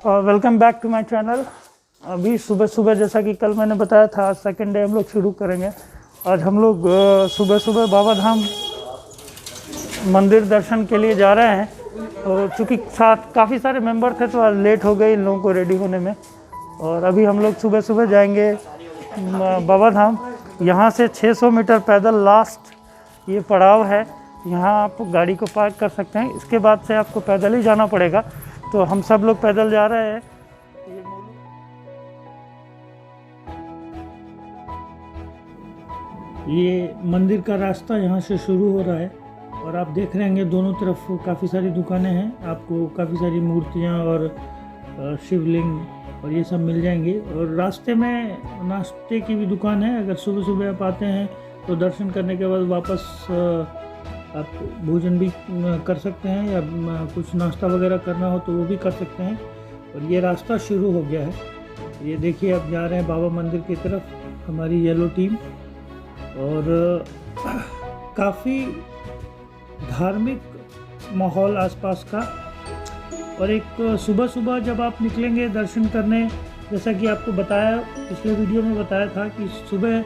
Welcome back to my channel. अभी सुबह सुबह जैसा कि कल मैंने बताया था, आज सेकेंड डे हम लोग शुरू करेंगे। आज हम लोग सुबह सुबह बाबा धाम मंदिर दर्शन के लिए जा रहे हैं। और चूँकि साथ काफ़ी सारे मेंबर थे तो आज लेट हो गई इन लोगों को रेडी होने में। और अभी हम लोग सुबह सुबह जाएंगे बाबा धाम। यहाँ से 600 मीटर पैदल लास्ट ये पड़ाव है। यहाँ आप गाड़ी को पार्क कर सकते हैं। इसके बाद से आपको पैदल ही जाना पड़ेगा। तो हम सब लोग पैदल जा रहे हैं। ये मंदिर का रास्ता यहाँ से शुरू हो रहा है और आप देख रहे होंगे दोनों तरफ काफ़ी सारी दुकानें हैं। आपको काफ़ी सारी मूर्तियाँ और शिवलिंग और ये सब मिल जाएंगी। और रास्ते में नाश्ते की भी दुकान है। अगर सुबह सुबह आप आते हैं तो दर्शन करने के बाद वापस आप भोजन भी कर सकते हैं या कुछ नाश्ता वगैरह करना हो तो वो भी कर सकते हैं। और ये रास्ता शुरू हो गया है। ये देखिए आप जा रहे हैं बाबा मंदिर की तरफ, हमारी येलो टीम। और काफ़ी धार्मिक माहौल आसपास का। और एक सुबह सुबह जब आप निकलेंगे दर्शन करने, जैसा कि आपको बताया पिछले वीडियो में बताया था कि सुबह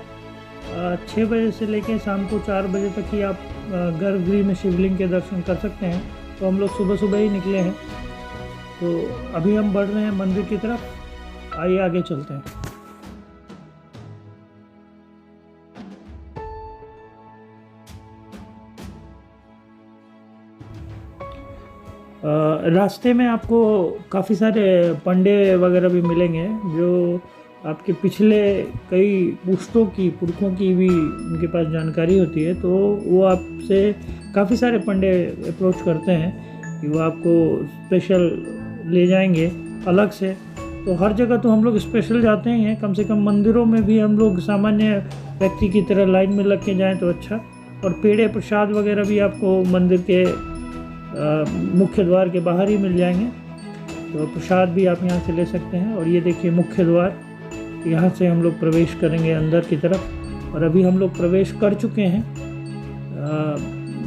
6 बजे से लेकर शाम को 4 बजे तक ही आप गर्भगृह में शिवलिंग के दर्शन कर सकते हैं। तो हम लोग सुबह सुबह ही निकले हैं। तो अभी हम बढ़ रहे हैं मंदिर की तरफ। आइए आगे चलते हैं। रास्ते में आपको काफ़ी सारे पंडे वगैरह भी मिलेंगे जो आपके पिछले कई पुरखों की भी उनके पास जानकारी होती है। तो वो आपसे काफ़ी सारे पंडे अप्रोच करते हैं कि वो आपको स्पेशल ले जाएंगे अलग से। तो हर जगह तो हम लोग स्पेशल जाते ही हैं, कम से कम मंदिरों में भी हम लोग सामान्य व्यक्ति की तरह लाइन में लग के जाएँ तो अच्छा। और पेड़े प्रसाद वगैरह भी आपको मंदिर के मुख्य द्वार के बाहर ही मिल जाएंगे। तो प्रसाद भी आप यहाँ से ले सकते हैं। और ये देखिए मुख्य द्वार, यहाँ से हम लोग प्रवेश करेंगे अंदर की तरफ। और अभी हम लोग प्रवेश कर चुके हैं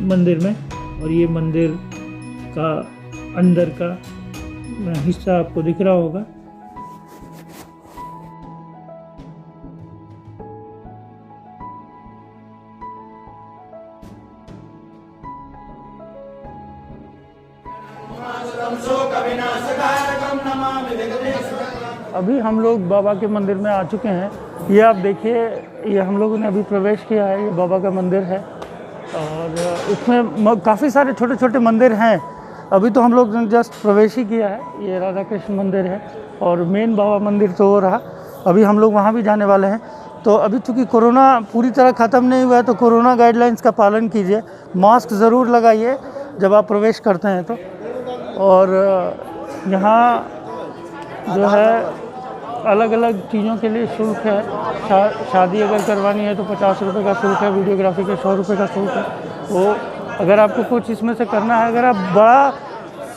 मंदिर में। और ये मंदिर का अंदर का हिस्सा आपको दिख रहा होगा। अभी हम लोग बाबा के मंदिर में आ चुके हैं। ये आप देखिए, ये हम लोगों ने अभी प्रवेश किया है। ये बाबा का मंदिर है और इसमें काफ़ी सारे छोटे छोटे मंदिर हैं। अभी तो हम लोग ने जस्ट प्रवेश ही किया है। ये राधा कृष्ण मंदिर है और मेन बाबा मंदिर तो वो रहा। अभी हम लोग वहाँ भी जाने वाले हैं। तो अभी चूँकि कोरोना पूरी तरह ख़त्म नहीं हुआ है तो कोरोना गाइडलाइंस का पालन कीजिए। मास्क ज़रूर लगाइए जब आप प्रवेश करते हैं तो। और यहाँ जो है अलग अलग चीज़ों के लिए शुल्क है। शादी अगर करवानी है तो 50 रुपये का शुल्क है। वीडियोग्राफी के 100 रुपये का शुल्क है। तो अगर आपको कुछ इसमें से करना है, अगर आप बड़ा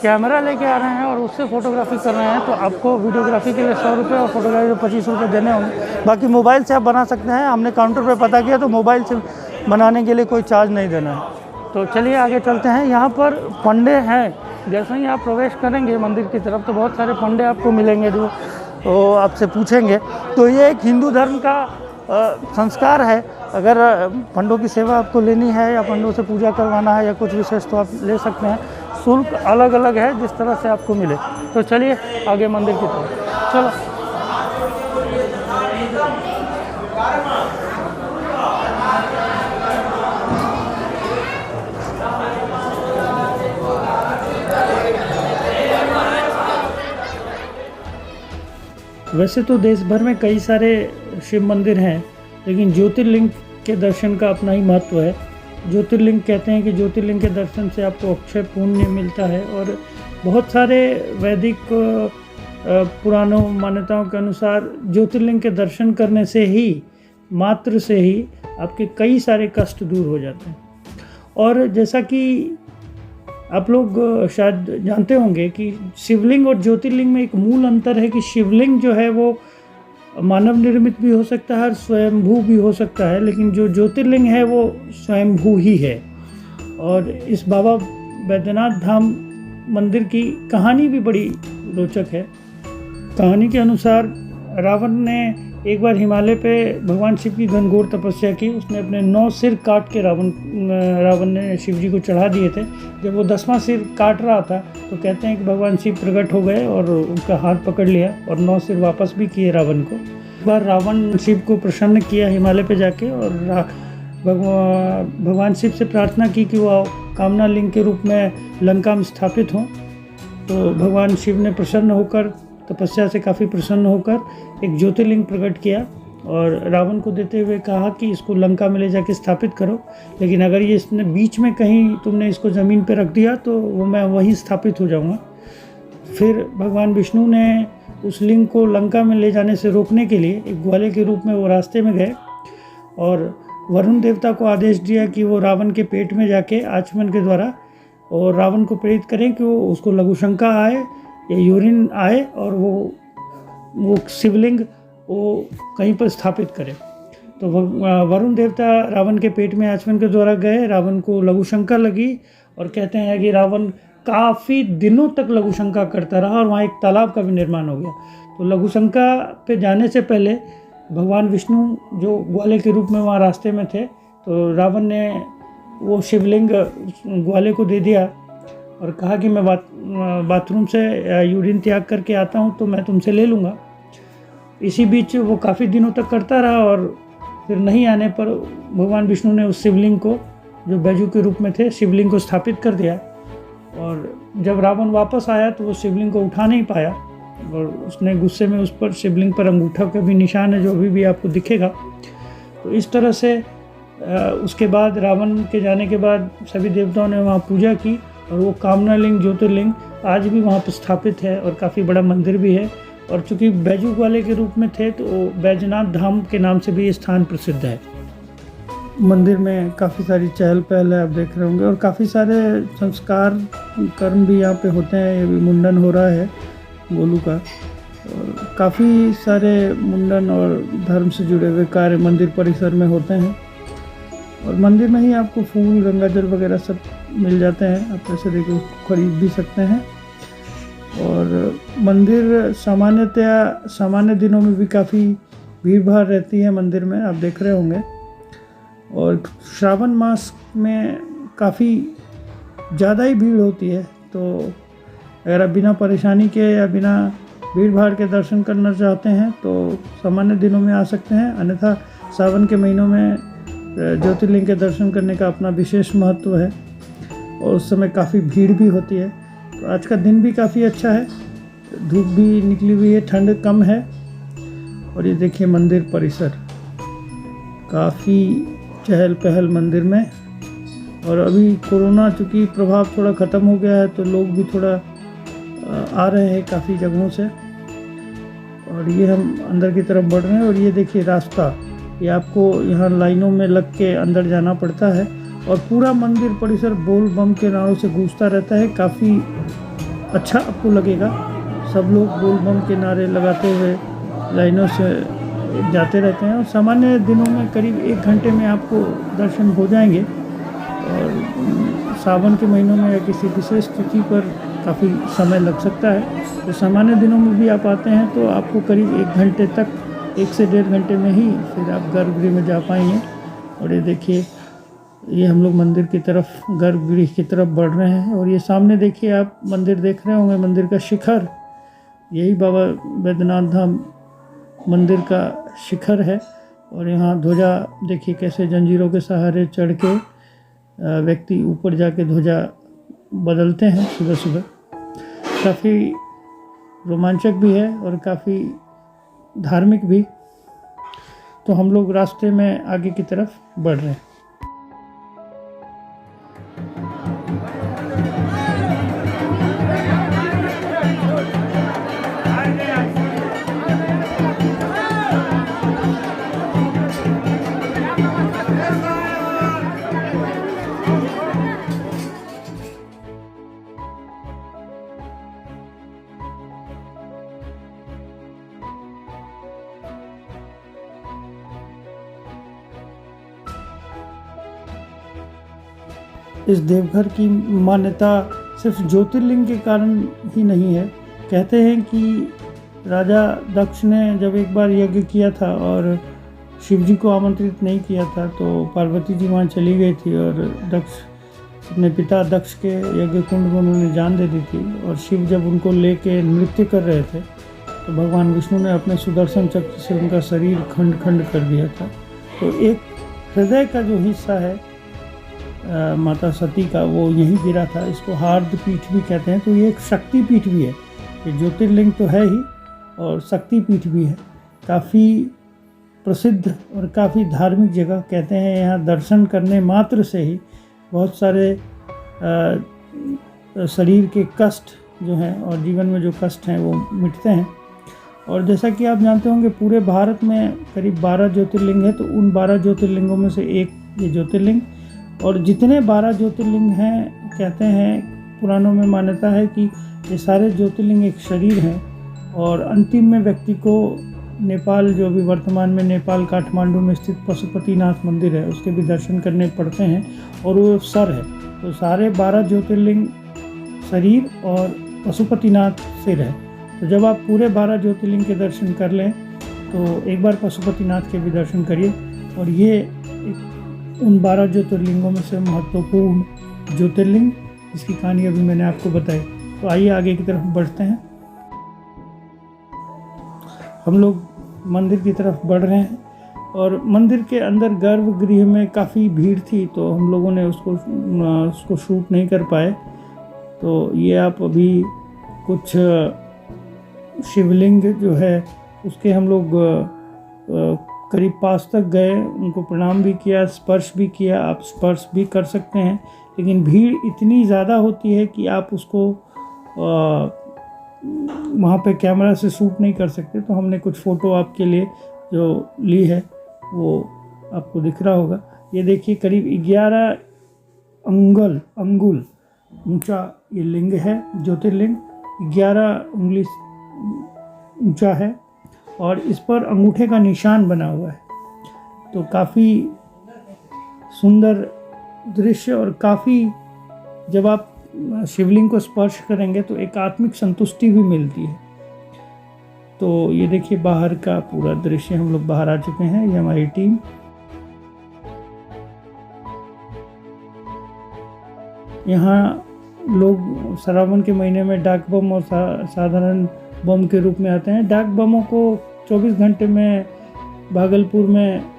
कैमरा लेके आ रहे हैं और उससे फ़ोटोग्राफी कर रहे हैं तो आपको वीडियोग्राफी के लिए 100 रुपये और फोटोग्राफी के 25 रुपये देने होंगे। बाकी मोबाइल से आप बना सकते हैं। हमने काउंटर पर पता किया तो मोबाइल से बनाने के लिए कोई चार्ज नहीं देना है। तो चलिए आगे चलते हैं। यहाँ पर पंडे हैं। जैसे ही आप प्रवेश करेंगे मंदिर की तरफ तो बहुत सारे पंडे आपको मिलेंगे जो तो आपसे पूछेंगे। तो ये एक हिंदू धर्म का संस्कार है। अगर पंडों की सेवा आपको लेनी है या पंडों से पूजा करवाना है या कुछ विशेष तो आप ले सकते हैं। शुल्क अलग अलग है जिस तरह से आपको मिले। तो चलिए आगे मंदिर की तरफ चलो। वैसे तो देश भर में कई सारे शिव मंदिर हैं, लेकिन ज्योतिर्लिंग के दर्शन का अपना ही महत्व है। ज्योतिर्लिंग कहते हैं कि ज्योतिर्लिंग के दर्शन से आपको अक्षय पुण्य मिलता है। और बहुत सारे वैदिक पुराणों मान्यताओं के अनुसार ज्योतिर्लिंग के दर्शन करने से ही, मात्र से ही आपके कई सारे कष्ट दूर हो जाते हैं। और जैसा कि आप लोग शायद जानते होंगे कि शिवलिंग और ज्योतिर्लिंग में एक मूल अंतर है कि शिवलिंग जो है वो मानव निर्मित भी हो सकता है और स्वयंभू भी हो सकता है, लेकिन जो ज्योतिर्लिंग है वो स्वयंभू ही है। और इस बाबा बैद्यनाथ धाम मंदिर की कहानी भी बड़ी रोचक है। कहानी के अनुसार रावण ने एक बार हिमालय पे भगवान शिव की घनघोर तपस्या की। उसने अपने 9 सिर काट के रावण ने शिव जी को चढ़ा दिए थे। जब वो 10वां सिर काट रहा था तो कहते हैं कि भगवान शिव प्रकट हो गए और उनका हाथ पकड़ लिया और 9 सिर वापस भी किए रावण को। एक बार रावण शिव को प्रसन्न किया हिमालय पे जाके और भगवान शिव से प्रार्थना की कि वो कामना लिंग के रूप में लंका में स्थापित हों। तो भगवान शिव ने प्रसन्न होकर, तपस्या से काफ़ी प्रसन्न होकर एक ज्योतिर्लिंग प्रकट किया और रावण को देते हुए कहा कि इसको लंका में ले जाके स्थापित करो, लेकिन अगर ये इसने बीच में कहीं तुमने इसको ज़मीन पर रख दिया तो वो मैं वहीं स्थापित हो जाऊंगा। फिर भगवान विष्णु ने उस लिंग को लंका में ले जाने से रोकने के लिए एक ग्वाले के रूप में वो रास्ते में गए और वरुण देवता को आदेश दिया कि वो रावण के पेट में जाके आचमन के द्वारा और रावण को प्रेरित करें कि वो उसको लघुशंका आए या यूरिन आए और वो शिवलिंग वो कहीं पर स्थापित करें। तो वरुण देवता रावण के पेट में आचमन के द्वारा गए। रावण को लघुशंका लगी और कहते हैं कि रावण काफ़ी दिनों तक लघुशंका करता रहा और वहाँ एक तालाब का भी निर्माण हो गया। तो लघुशंका पे जाने से पहले भगवान विष्णु जो ग्वाले के रूप में वहाँ रास्ते में थे, तो रावण ने वो शिवलिंग ग्वाले को दे दिया और कहा कि मैं बाथरूम से यूरिन त्याग करके आता हूँ तो मैं तुमसे ले लूँगा। इसी बीच वो काफ़ी दिनों तक करता रहा और फिर नहीं आने पर भगवान विष्णु ने उस शिवलिंग को, जो बैजू के रूप में थे, शिवलिंग को स्थापित कर दिया। और जब रावण वापस आया तो वो शिवलिंग को उठा नहीं पाया और उसने गुस्से में उस पर, शिवलिंग पर अंगूठा का भी निशान है जो अभी भी आपको दिखेगा। तो इस तरह से उसके बाद रावण के जाने के बाद सभी देवताओं ने वहाँ पूजा की और वो कामना लिंग, ज्योतिर्लिंग आज भी वहाँ पर स्थापित है और काफ़ी बड़ा मंदिर भी है। और चूँकि बैजू वाले के रूप में थे तो बैजनाथ धाम के नाम से भी ये स्थान प्रसिद्ध है। मंदिर में काफ़ी सारी चहल पहल है, आप देख रहे होंगे, और काफ़ी सारे संस्कार कर्म भी यहाँ पे होते हैं। ये भी मुंडन हो रहा है गोलू का, और काफ़ी सारे मुंडन और धर्म से जुड़े हुए कार्य मंदिर परिसर में होते हैं। और मंदिर में ही आपको फूल, गंगाजल वगैरह सब मिल जाते हैं, आप ऐसे देखिए खरीद भी सकते हैं। और मंदिर सामान्यतया सामान्य दिनों में भी काफ़ी भीड़ भाड़ रहती है मंदिर में, आप देख रहे होंगे। और श्रावण मास में काफ़ी ज़्यादा ही भीड़ होती है। तो अगर आप बिना परेशानी के या बिना भीड़ भाड़ के दर्शन करना चाहते हैं तो सामान्य दिनों में आ सकते हैं, अन्यथा सावन के महीनों में ज्योतिर्लिंग के दर्शन करने का अपना विशेष महत्व है और उस समय काफ़ी भीड़ भी होती है। तो आज का दिन भी काफ़ी अच्छा है, धूप भी निकली हुई है, ठंड कम है। और ये देखिए मंदिर परिसर, काफ़ी चहल पहल मंदिर में। और अभी कोरोना चूँकि प्रभाव थोड़ा ख़त्म हो गया है तो लोग भी थोड़ा आ रहे हैं काफ़ी जगहों से। और ये हम अंदर की तरफ बढ़ रहे हैं और ये देखिए रास्ता, ये आपको यहाँ लाइनों में लग के अंदर जाना पड़ता है और पूरा मंदिर परिसर बोल बम के नारों से गूंजता रहता है। काफ़ी अच्छा आपको लगेगा, सब लोग बोल बम के नारे लगाते हुए लाइनों से जाते रहते हैं। और सामान्य दिनों में करीब 1 घंटे में आपको दर्शन हो जाएंगे। और सावन के महीनों में या किसी विशेष तिथि पर काफ़ी समय लग सकता है। तो सामान्य दिनों में भी आप आते हैं तो आपको करीब 1 घंटे तक, 1 से 1.5 घंटे में ही फिर आप गर्भगृह में जा पाएंगे। और ये देखिए, ये हम लोग मंदिर की तरफ, गर्भगृह की तरफ बढ़ रहे हैं। और ये सामने देखिए, आप मंदिर देख रहे होंगे, मंदिर का शिखर, यही बाबा बैद्यनाथ धाम मंदिर का शिखर है। और यहाँ ध्वजा देखिए कैसे जंजीरों के सहारे चढ़ के व्यक्ति ऊपर जाके ध्वजा बदलते हैं सुबह सुबह। काफ़ी रोमांचक भी है और काफ़ी धार्मिक भी। तो हम लोग रास्ते में आगे की तरफ बढ़ रहे हैं। इस देवघर की मान्यता सिर्फ ज्योतिर्लिंग के कारण ही नहीं है। कहते हैं कि राजा दक्ष ने जब एक बार यज्ञ किया था और शिव जी को आमंत्रित नहीं किया था, तो पार्वती जी वहाँ चली गई थी और दक्ष अपने पिता दक्ष के यज्ञ कुंड में उन्होंने जान दे दी थी। और शिव जब उनको लेके नृत्य कर रहे थे तो भगवान विष्णु ने अपने सुदर्शन चक्र से उनका शरीर खंड खंड कर दिया था। तो एक हृदय का जो हिस्सा है माता सती का, वो यहीं गिरा था। इसको हार्द पीठ भी कहते हैं। तो ये एक शक्ति पीठ भी है। ये ज्योतिर्लिंग तो है ही और शक्ति पीठ भी है। काफ़ी प्रसिद्ध और काफ़ी धार्मिक जगह कहते हैं। यहाँ दर्शन करने मात्र से ही बहुत सारे शरीर के कष्ट जो हैं और जीवन में जो कष्ट हैं वो मिटते हैं। और जैसा कि आप जानते होंगे पूरे भारत में करीब 12 ज्योतिर्लिंग है। तो उन 12 ज्योतिर्लिंगों में से एक ये ज्योतिर्लिंग, और जितने 12 ज्योतिर्लिंग हैं कहते हैं पुराणों में मान्यता है कि ये सारे ज्योतिर्लिंग एक शरीर हैं। और अंतिम में व्यक्ति को नेपाल, जो अभी वर्तमान में नेपाल काठमांडू में स्थित पशुपतिनाथ मंदिर है, उसके भी दर्शन करने पड़ते हैं और वो सर है। तो सारे 12 ज्योतिर्लिंग शरीर और पशुपतिनाथ सिर है। तो जब आप पूरे 12 ज्योतिर्लिंग के दर्शन कर लें तो एक बार पशुपतिनाथ के भी दर्शन करिए। और ये उन 12 ज्योतिर्लिंगों में से महत्वपूर्ण ज्योतिर्लिंग, इसकी कहानी अभी मैंने आपको बताई। तो आइए आगे की तरफ बढ़ते हैं। हम लोग मंदिर की तरफ बढ़ रहे हैं और मंदिर के अंदर गर्भगृह में काफ़ी भीड़ थी, तो हम लोगों ने उसको शूट नहीं कर पाए। तो ये आप अभी कुछ शिवलिंग जो है उसके हम लोग करीब पास तक गए, उनको प्रणाम भी किया, स्पर्श भी किया। आप स्पर्श भी कर सकते हैं, लेकिन भीड़ इतनी ज़्यादा होती है कि आप उसको वहाँ पे कैमरा से शूट नहीं कर सकते। तो हमने कुछ फ़ोटो आपके लिए जो ली है वो आपको दिख रहा होगा। ये देखिए करीब 11 अंगुल ऊंचा ये लिंग है। ज्योतिर्लिंग 11 उंगली ऊंचा है और इस पर अंगूठे का निशान बना हुआ है। तो काफ़ी सुंदर दृश्य, और काफ़ी जब आप शिवलिंग को स्पर्श करेंगे तो एक आत्मिक संतुष्टि भी मिलती है। तो ये देखिए बाहर का पूरा दृश्य, हम लोग बाहर आ चुके हैं। ये हमारी टीम। यहाँ लोग श्रावण के महीने में डाक बम और साधारण बम के रूप में आते हैं। डाक बमों को 24 घंटे में भागलपुर में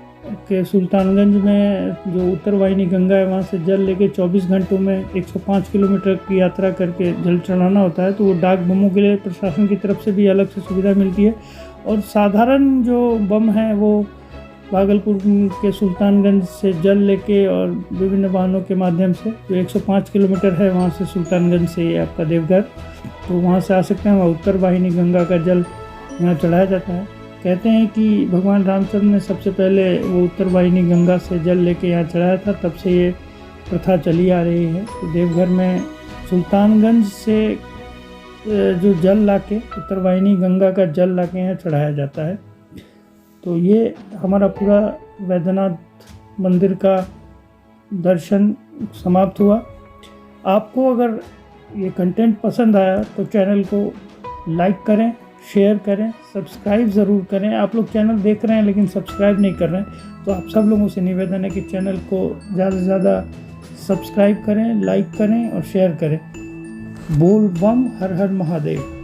के सुल्तानगंज में जो उत्तर वाहिनी गंगा है वहाँ से जल लेके 24 घंटों में 105 किलोमीटर की यात्रा करके जल चढ़ाना होता है। तो वो डाक बमों के लिए प्रशासन की तरफ से भी अलग से सुविधा मिलती है। और साधारण जो बम है वो भागलपुर के सुल्तानगंज से जल लेके और विभिन्न वाहनों के माध्यम से, जो 105 किलोमीटर है वहाँ से सुल्तानगंज से ये आपका देवघर, तो वहाँ से आ सकते हैं। वहाँ उत्तर वाहिनी गंगा का जल यहाँ चढ़ाया जाता है। कहते हैं कि भगवान रामचंद्र ने सबसे पहले वो उत्तर वाहिनी गंगा से जल लेके यहाँ चढ़ाया था, तब से ये प्रथा चली आ रही है। तो देवघर में सुल्तानगंज से जो जल लाके, उत्तर वाहिनी गंगा का जल लाके यहाँ चढ़ाया जाता है। तो ये हमारा पूरा वैद्यनाथ मंदिर का दर्शन समाप्त हुआ। आपको अगर ये कंटेंट पसंद आया तो चैनल को लाइक करें, शेयर करें, सब्सक्राइब ज़रूर करें। आप लोग चैनल देख रहे हैं लेकिन सब्सक्राइब नहीं कर रहे हैं, तो आप सब लोगों से निवेदन है कि चैनल को ज़्यादा से ज़्यादा सब्सक्राइब करें, लाइक करें और शेयर करें। बोल बम, हर हर महादेव।